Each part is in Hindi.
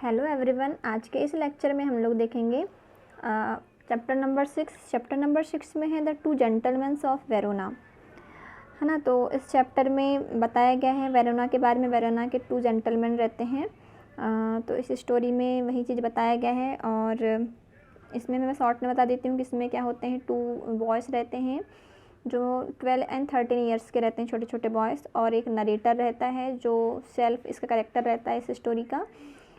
हेलो एवरीवन, आज के इस लेक्चर में हम लोग देखेंगे चैप्टर नंबर 6। चैप्टर नंबर 6 में है the two gentleman's of Verona, है ना। तो इस चैप्टर में बताया गया है वेरोना के बारे में। वेरोना के टू जेंटलमैन रहते हैं। तो इस स्टोरी में वही चीज़ बताया गया है। और इसमें मैं शॉर्ट में बता देती हूँ कि इसमें क्या होते हैं। टू बॉयज़ रहते हैं जो 12 एंड 13 ईयर्स के रहते हैं, छोटे छोटे बॉयज़। और एक नरेटर रहता है जो सेल्फ इसका कैरेक्टर रहता है इस स्टोरी का,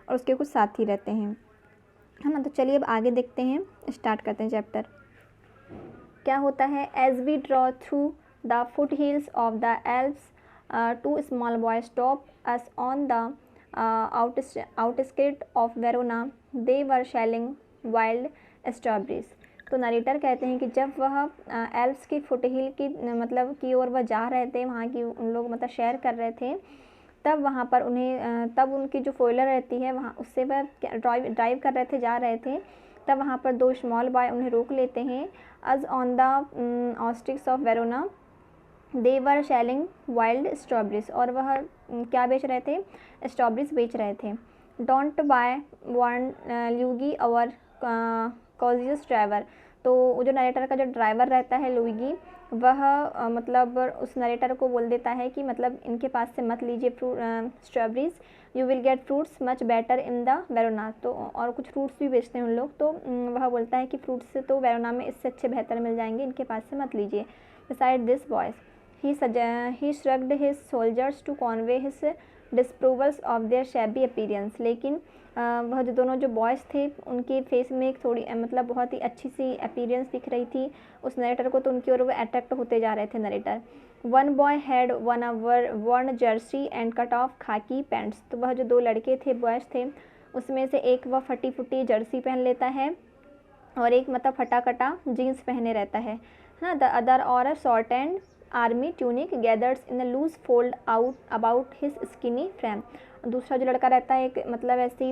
और उसके कुछ साथी रहते हैं, है ना। तो चलिए अब आगे देखते हैं, स्टार्ट करते हैं चैप्टर। क्या होता है। As we drove through the foothills of the Alps, two small boy stop us on the outskirt of Verona. They were selling wild strawberries. तो नरेटर कहते हैं कि जब वह एल्प्स की फुट हिल की मतलब की ओर वह जा रहे थे, वहाँ की उन लोग मतलब शेयर कर रहे थे, तब वहाँ पर उन्हें तब उनकी जो फोइलर रहती है वहाँ उससे वह ड्राइव कर रहे थे, जा रहे थे। तब वहाँ पर दो स्मॉल बॉय उन्हें रोक लेते हैं। As on the outskirts of Verona they were selling wild strawberries. और वह क्या बेच रहे थे, स्ट्रॉबेरीज बेच रहे थे। Don't buy one Luigi our cautious driver. तो जो नरेटर का जो ड्राइवर रहता है लुईगी, वह मतलब उस नरेटर को बोल देता है कि मतलब इनके पास से मत लीजिए strawberries, you will get fruits much better in the Verona. तो और कुछ फ्रूट्स भी बेचते हैं उन लोग। तो वह बोलता है कि फ्रूट्स से तो वेरोना में इससे अच्छे बेहतर मिल जाएंगे, इनके पास से मत लीजिए। Beside this boys he shrugged his soldiers to convey his disapprovals of their shabby appearance। लेकिन वह जो दोनों जो बॉयज़ थे उनके फेस में एक थोड़ी मतलब बहुत ही अच्छी सी अपीयरेंस दिख रही थी उस नरेटर को, तो उनकी ओर वो अट्रैक्ट होते जा रहे थे narrator. One boy had one Jersey and cut off खाकी पैंट्स। तो वह जो दो लड़के थे, बॉयज़ थे, उसमें से एक वह फटी फुटी जर्सी पहन लेता है और एक मतलब फटा कटा जीन्स पहने रहता है ना। द अदर और a short and army tunic gathers in the loose fold out about his skinny frame. दूसरा जो लड़का रहता है एक मतलब ऐसी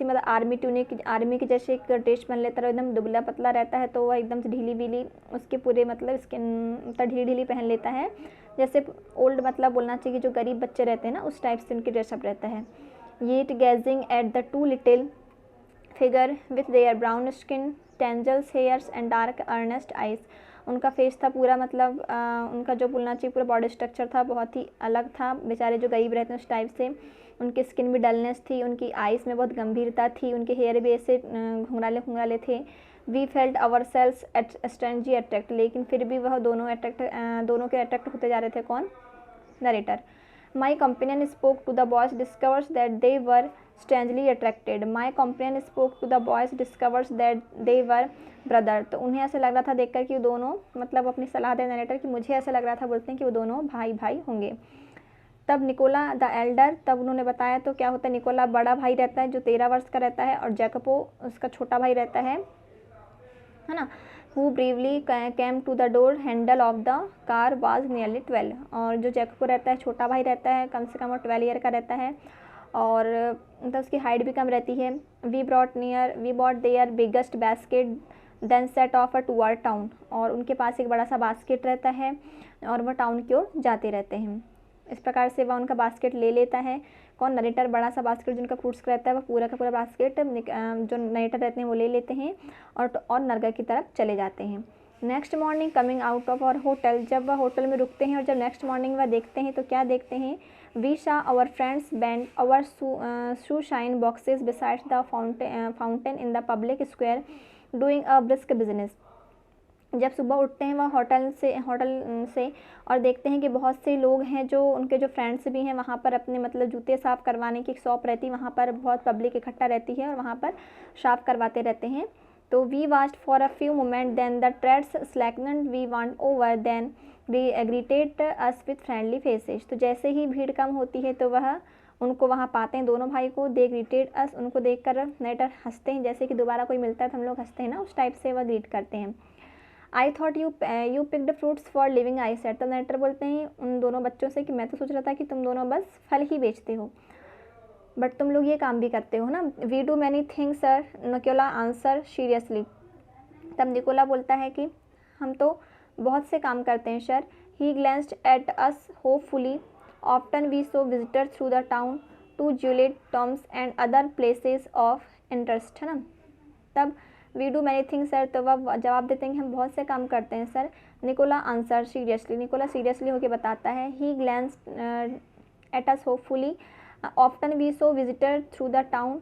मतलब आर्मी की जैसे एक ड्रेस पहन लेता है, एकदम दुबला पतला रहता है। तो वह एकदम से ढीली बीली उसके पूरे मतलब स्किन मतलब ढीली ढीली पहन लेता है, जैसे ओल्ड मतलब बोलना चाहिए जो गरीब बच्चे रहते हैं ना, उस टाइप से उनकी ड्रेसअप रहता है। Yet gazing at the two little figure with their brown skin tangles hairs and dark earnest eyes. उनका फेस था पूरा मतलब उनका जो बोलना चाहिए पूरा बॉडी स्ट्रक्चर था बहुत ही अलग था। बेचारे जो गरीब रहते हैं उस टाइप से। उनकी स्किन भी डलनेस थी, उनकी आइज़ में बहुत गंभीरता थी, उनके हेयर भी ऐसे घुंघराले घुंघराले थे। We felt ourselves strangely attract. लेकिन फिर भी वह दोनों के अट्रैक्ट होते जा रहे थे। कौन? Narrator. My companion spoke to the boys, discovers that they were strangely attracted. My companion spoke to the boys, discovers that they were brother। तो उन्हें ऐसा लग रहा था देखकर कि वो दोनों मतलब अपनी सलाह दे नरेटर कि मुझे ऐसा लग रहा था, बोलते हैं कि वो दोनों भाई भाई होंगे। तब निकोला द एल्डर, तब उन्होंने बताया तो क्या होता है। निकोला बड़ा भाई रहता है जो 13 वर्ष का रहता है, और जैकपो उसका छोटा भाई रहता है ना। Who bravely came to the door handle of the car was nearly 12। और जो जैकपो रहता है छोटा भाई रहता है, कम से कम वो 12 ईयर का रहता है, और मतलब उसकी हाइट भी कम रहती है। We bought their biggest basket then set off a toward town. और उनके पास एक बड़ा सा बास्केट रहता है और वह टाउन की ओर जाते रहते हैं। इस प्रकार से वह उनका बास्केट ले लेता है। कौन? नरेटर। बड़ा सा बास्केट जिनका फ्रूट्स का रहता है वह पूरा का पूरा बास्केट जो नरेटर रहते हैं वो ले लेते हैं और नरगा की तरफ चले जाते हैं। Next morning coming out of our hotel, जब वह होटल में रुकते हैं और जब नेक्स्ट मॉर्निंग वह देखते हैं तो क्या देखते हैं। We saw our friends bend our shoe shine boxes besides the fountain in the public square doing a brisk business. जब सुबह उठते हैं वह होटल से और देखते हैं कि बहुत से लोग हैं जो उनके जो फ्रेंड्स भी हैं वहाँ पर अपने मतलब जूते साफ़ करवाने की एक शॉप रहती है, वहाँ पर बहुत पब्लिक इकट्ठा रहती है और वहाँ पर साफ़ करवाते रहते हैं। तो we watched for a few moment then the trades slackened we went over then greeted us with friendly faces. तो जैसे ही भीड़ कम होती है तो वह उनको वहाँ पाते हैं, दोनों भाई को। दे ग्रीटेड अस, उनको देखकर नरेटर हंसते हैं, जैसे कि दोबारा कोई मिलता है तो हम लोग हंसते हैं ना, उस टाइप से वह ग्रीट करते हैं। I thought you picked fruits for living I set. तो नरेटर बोलते हैं उन दोनों बच्चों से कि मैं तो सोच रहा था कि तुम दोनों बस फल ही बेचते हो, बट तुम लोग ये काम भी करते हो ना। We do many things sir, Nicola answer seriously. तब निकोला बोलता है कि हम तो बहुत से काम करते हैं sir. He glanced at us hopefully, often we show visitor through the town to Juliet tombs and other places of interest, है ना। तब we do many things sir, तो वह जवाब देते हैं कि हम बहुत से काम करते हैं sir. Nicola answer seriously, Nicola seriously होकर बताता है। He glance at us hopefully, often we show visitor through the town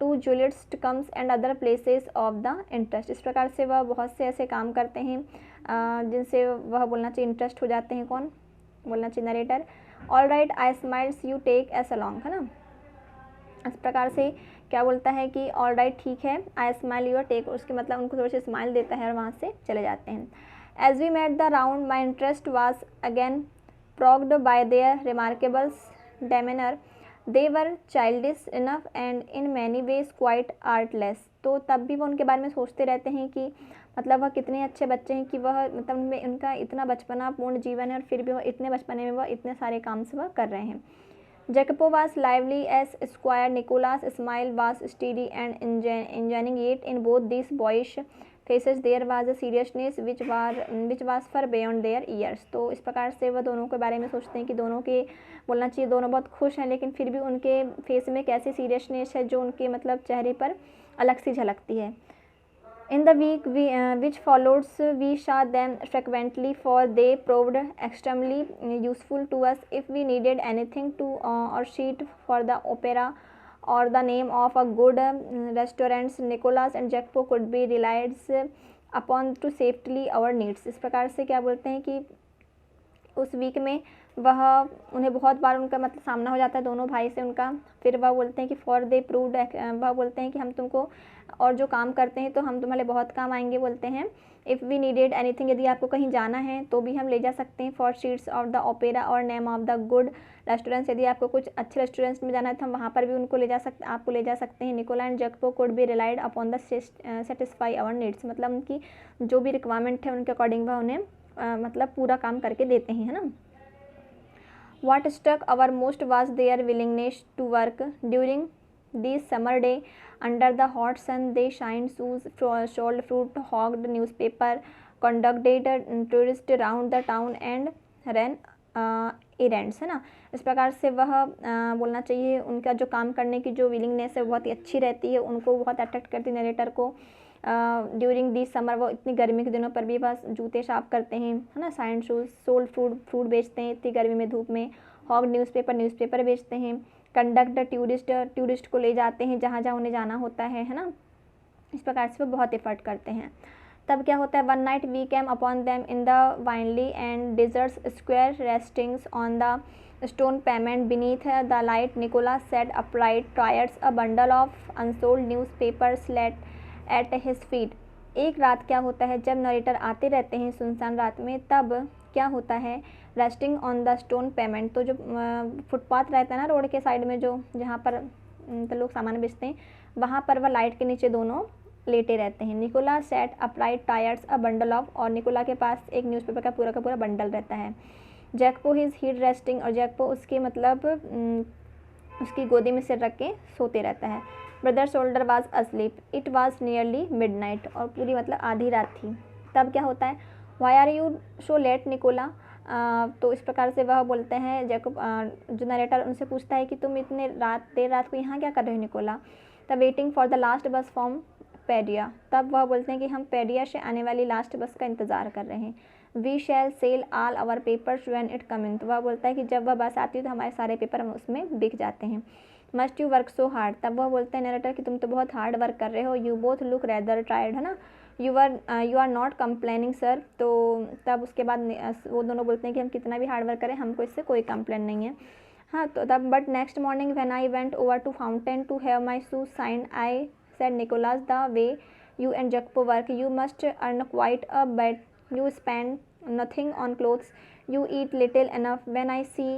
to Juliet's tombs and other places of the interest. इस प्रकार से वह बहुत से ऐसे काम करते हैं जिनसे वह बोलना चाहिए इंटरेस्ट हो जाते हैं। कौन बोलना चाहिए? Narrator. All right I smiles you take us along, है ना। इस प्रकार से क्या बोलता है कि ऑल राइट ठीक है, आई स्माइल यूर टेक, उसके मतलब उनको थोड़ी सी स्माइल देता है और वहाँ से चले जाते हैं। As we met the round my interest was again prodded by their remarkable demeanour, they were childish enough and in many ways quite artless. तो तब भी वो उनके बारे में सोचते रहते हैं कि मतलब वह कितने अच्छे बच्चे हैं कि वह मतलब उनमें उनका इतना बचपना पूर्ण जीवन है और फिर भी वह इतने बचपने में वह इतने सारे काम से वह कर रहे हैं। Jacopo was lively as Squire Nicola's smile was steady and enjoying, yet in both these boyish faces there was a seriousness which was far beyond their years। तो इस प्रकार से वह दोनों के बारे में सोचते हैं कि दोनों के बोलना चाहिए दोनों बहुत खुश हैं, लेकिन फिर भी उनके फेस में एक ऐसी सीरियसनेस है जो उनके मतलब चेहरे पर अलग सी झलकती है। In the week which followed, we saw them frequently, for they proved extremely useful to us if we needed anything to or sheet for the opera or the name of a good restaurants. Nicholas and Jacopo could be relied upon to safely our needs। इस प्रकार से क्या बोलते हैं कि उस वीक में वह उन्हें बहुत बार उनका मतलब सामना हो जाता है दोनों भाई से उनका। फिर वह बोलते हैं कि फॉर दे प्रूव्ड, वह बोलते हैं कि हम तुमको और जो काम करते हैं तो हम तुम्हारे बहुत काम आएंगे बोलते हैं। इफ़ वी नीडेड एनीथिंग, यदि आपको कहीं जाना है तो भी हम ले जा सकते हैं। For sheets of the opera और name of the good restaurants, यदि आपको कुछ अच्छे रेस्टोरेंट्स में जाना है तो हम वहाँ पर भी उनको आपको ले जा सकते हैं। Nicola and Jacopo could be relied upon the satisfy our needs, मतलब उनकी जो भी रिक्वायरमेंट है उनके अकॉर्डिंग वह उन्हें मतलब पूरा काम करके देते हैं, है ना। What struck our most was their willingness to work during this summer day under the hot sun. They shined shoes, sold fruit, hogged newspaper, conducted tourists around the town and ran errands, है ना। इस प्रकार से वह बोलना चाहिए उनका जो काम करने की जो विलिंगनेस है बहुत ही अच्छी रहती है, उनको बहुत अट्रैक्ट करती है नरेटर को। ड्यूरिंग दिस समर, वो इतनी गर्मी के दिनों पर भी बस जूते साफ करते हैं, है ना। साइंड शूज़, सोल्ड फ्रूट बेचते हैं इतनी गर्मी में धूप में। हॉग न्यूज़पेपर बेचते हैं। कंडक्ट टूरिस्ट को ले जाते हैं जहाँ जहाँ उन्हें जाना होता है ना। इस प्रकार से वो बहुत एफर्ट करते हैं। तब क्या होता है? One night we came upon them in the windy and desert square resting on the stone pavement beneath the light. Nicola set upright tires a bundle of unsold newspapers lay at his feet. एक रात क्या होता है जब नरेटर आते रहते हैं सुनसान रात में, तब क्या होता है? Resting on the stone payment, तो जो फुटपाथ रहता है ना रोड के साइड में, जो जहाँ पर तो लोग सामान बेचते हैं, वहाँ पर वह लाइट के नीचे दोनों लेटे रहते हैं। Nicola set upright tyres a bundle of, और निकोला के पास एक न्यूज़पेपर का पूरा बंडल रहता है। जैकपो हिज हीड रेस्टिंग, और जैकपो उसके मतलब उसकी गोदी में सिर रख के सोते रहता है। Brother shoulder was asleep, it was nearly midnight, और पूरी मतलब आधी रात थी। तब क्या होता है? Why are you so late Nicola, तो इस प्रकार से वह बोलते हैं जैकब, जो नरेटर उनसे पूछता है कि तुम इतने देर रात को यहाँ क्या कर रहे हो निकोला। तब वेटिंग फॉर द लास्ट बस फ्रॉम पेडिया, तब वह बोलते हैं कि हम पेडिया से आने वाली लास्ट बस का इंतज़ार कर रहे हैं। We shall sell all our papers when it come in, तो वह बोलता है कि जब वह बस आती है तो हमारे सारे पेपर हम उसमें बिक जाते हैं। Must you work so hard, तब वह बोलते हैं नरेटर कि तुम तो बहुत हार्ड वर्क कर रहे हो। You both look rather tired, है ना। You are not complaining sir, तो तब उसके बाद वो दोनों बोलते हैं कि हम कितना भी हार्ड वर्क करें हमको इससे कोई कंप्लेन नहीं है। हाँ, तो तब but next morning when I went over to fountain to have my shoes shined, I said Nicolas the way you and Jacopo work, you must earn quite a bit, you spend nothing on clothes, you eat little enough, when I see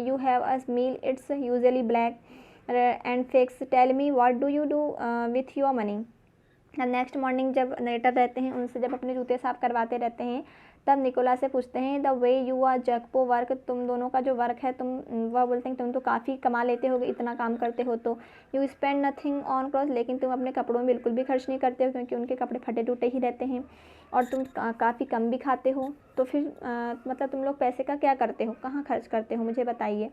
you have a meal it's usually black and fix, tell me what do you do with your money। Next morning जब नरेटर रहते हैं उनसे जब अपने जूते साफ करवाते रहते हैं, तब निकोला से पूछते हैं the way you are Jacopo work, तुम दोनों का जो वर्क है तुम, वह बोलते हैं तुम तो काफ़ी कमा लेते होगे, इतना काम करते हो तो। You spend nothing on cloth, लेकिन तुम अपने कपड़ों में बिल्कुल भी खर्च नहीं करते हो क्योंकि उनके कपड़े फटे टूटे ही रहते हैं, और तुम काफ़ी कम भी खाते हो, तो फिर मतलब तुम लोग पैसे का क्या करते हो, कहाँ खर्च करते हो, मुझे बताइए।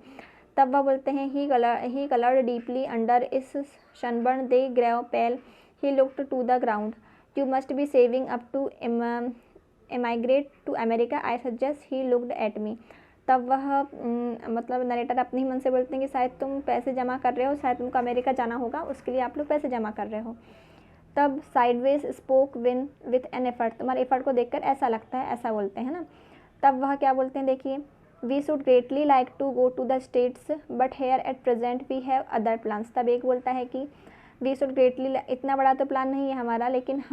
तब वह बोलते हैं he coloured deeply under his sunburn they grave pale he looked to the ground you must be saving up to emigrate to America I suggest he looked at me. तब वह मतलब नरेटर अपने ही मन से बोलते हैं कि शायद तुम पैसे जमा कर रहे हो, शायद तुमको अमेरिका जाना होगा, उसके लिए आप लोग पैसे जमा कर रहे हो। तब sideways spoke win with an effort, तुम्हारे एफर्ट को देखकर ऐसा लगता है, ऐसा बोलते हैं ना। तब वह क्या बोलते हैं, देखिए, we should greatly like to go to the States but here at present we have other plans. तब एक बोलता है कि वी शुड ग्रेटली, इतना बड़ा तो प्लान नहीं है हमारा, लेकिन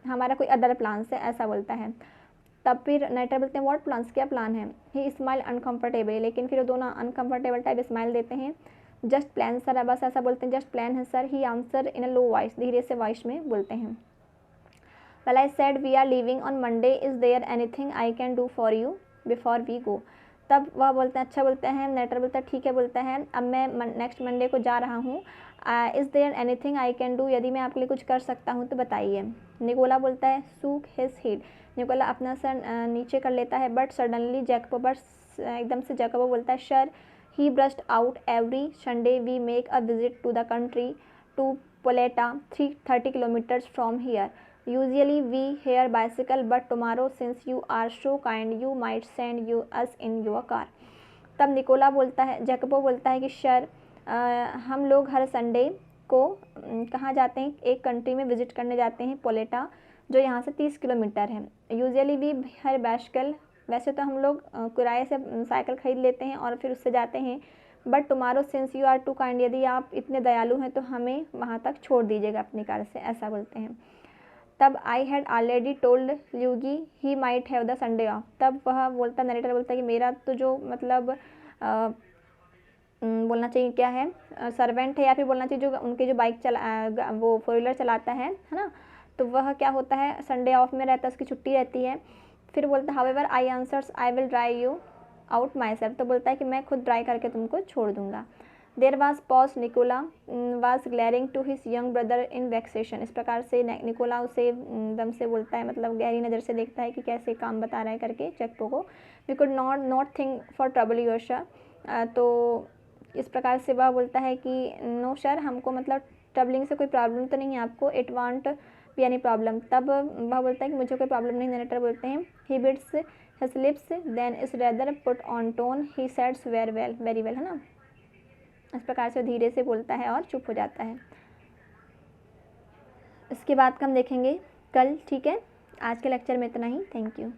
हमारा कोई अदर प्लान्स है, ऐसा बोलता है। तब फिर नरेटर बोलते हैं व्हाट प्लान्स, क्या प्लान है। ही स्माइल अनकम्फर्टेबल, लेकिन फिर दोनों अनकम्फर्टेबल टाइप स्माइल देते हैं। जस्ट प्लान सर, बस ऐसा बोलते हैं, जस्ट प्लान है sir. He answer in a low voice, धीरे से वॉइस में बोलते हैं। Well I said we are leaving on Monday, is there anything I can do for you before we go. तब वह बोलते हैं अच्छा, बोलते हैं नरेटर बोलता है ठीक है, बोलता है अब मैं नेक्स्ट मंडे को जा रहा हूँ। Is there anything I can do, यदि मैं आपके लिए कुछ कर सकता हूँ तो बताइए। निकोला बोलता है सूक हिज हेड, निकोला अपना सर नीचे कर लेता है। बट सडनली जैकबो, बट एकदम से जैकबो बोलता है sir he burst out every Sunday we make a visit to the country to Poleta 330 kilometres from here usually we hire bicycle but tomorrow since you are so kind you might send you us in your car. तब निकोला बोलता है, जैकबो बोलता है कि सर हम लोग हर संडे को कहाँ जाते हैं, एक कंट्री में विजिट करने जाते हैं, पोलेटा, जो यहाँ से 30 किलोमीटर है। यूजुअली वी हेयर बाइसिकल, वैसे तो हम लोग किराए से साइकिल खरीद लेते हैं और फिर उससे जाते हैं। But tomorrow since you are too kind, यदि आप इतने दयालु हैं तो हमें वहाँ तक छोड़ दीजिएगा अपनी कार से, ऐसा बोलते हैं। तब I had already told Luigi he might have the Sunday off. तब वह बोलता, नरेटर बोलता है कि मेरा तो जो मतलब बोलना चाहिए क्या है, सर्वेंट है, या फिर बोलना चाहिए जो उनके जो बाइक चला वो 4 व्हीलर चलाता है ना, तो वह क्या होता है संडे ऑफ में रहता है, उसकी छुट्टी रहती है। फिर बोलता है however I answers I will drive you out my self, तो बोलता है कि मैं खुद ड्राइव करके तुमको छोड़ दूंगा। There was pause, Nicola was glaring to his young brother in vexation. इस प्रकार से निकोला उसे दम से बोलता है, मतलब गहरी नज़र से देखता है कि कैसे काम बता रहा है करके जैकबो को। We could not think for trouble your sir, तो इस प्रकार से वह बोलता है कि नो सर, हमको मतलब ट्रबलिंग से कोई प्रॉब्लम तो नहीं है आपको, it want be any problem. तब वह बोलता है कि मुझे कोई प्रॉब्लम नहीं। नरेटर बोलते हैं he bits his lips then is rather put on tone he said very well, है ना। इस प्रकार से धीरे से बोलता है और चुप हो जाता है। इसके बाद हम देखेंगे कल, ठीक है। आज के लेक्चर में इतना ही, थैंक यू।